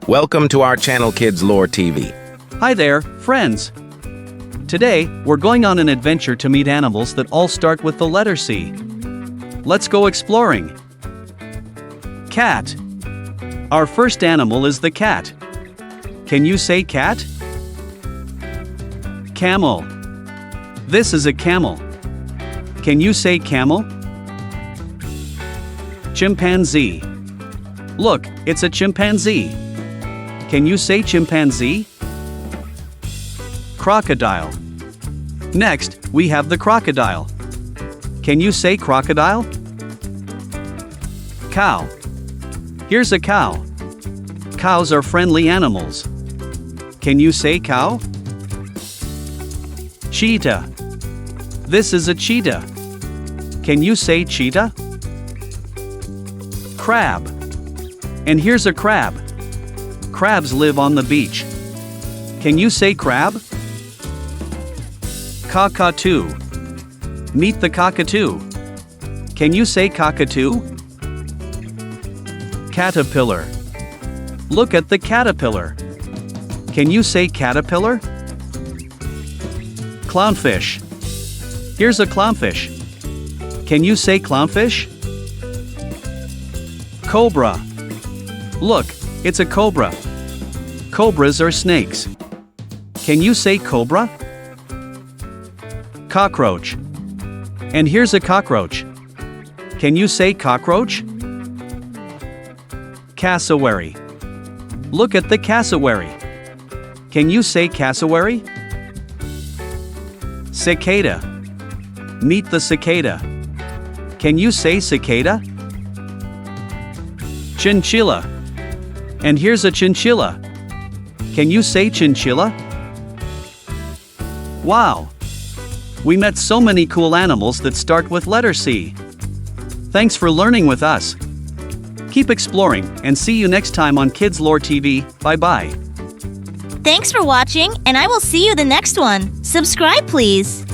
Welcome to our channel Kidslore TV. Hi there, friends. Today, we're going on an adventure to meet animals that all start with the letter C. Let's go exploring. Cat. Our first animal is the cat. Can you say cat? Camel. This is a camel. Can you say camel? Chimpanzee. Look, it's a chimpanzee. Can you say chimpanzee? Crocodile. Next, we have the crocodile. Can you say crocodile? Cow. Here's a cow. Cows are friendly animals. Can you say cow? Cheetah. This is a cheetah. Can you say cheetah? Crab. And here's a crab. Crabs live on the beach. Can you say crab? Cockatoo. Meet the cockatoo. Can you say cockatoo? Caterpillar. Look at the caterpillar. Can you say caterpillar? Clownfish. Here's a clownfish. Can you say clownfish? Cobra. Look, it's a cobra. Cobras are snakes. Can you say cobra? Cockroach. And here's a cockroach. Can you say cockroach? Cassowary. Look at the cassowary. Can you say cassowary? Cicada. Meet the cicada. Can you say cicada? Chinchilla. And here's a chinchilla. Can you say chinchilla? Wow! We met so many cool animals that start with letter C. Thanks for learning with us. Keep exploring and see you next time on Kidslore TV. Bye-bye. Thanks for watching, and I will see you the next one. Subscribe, please.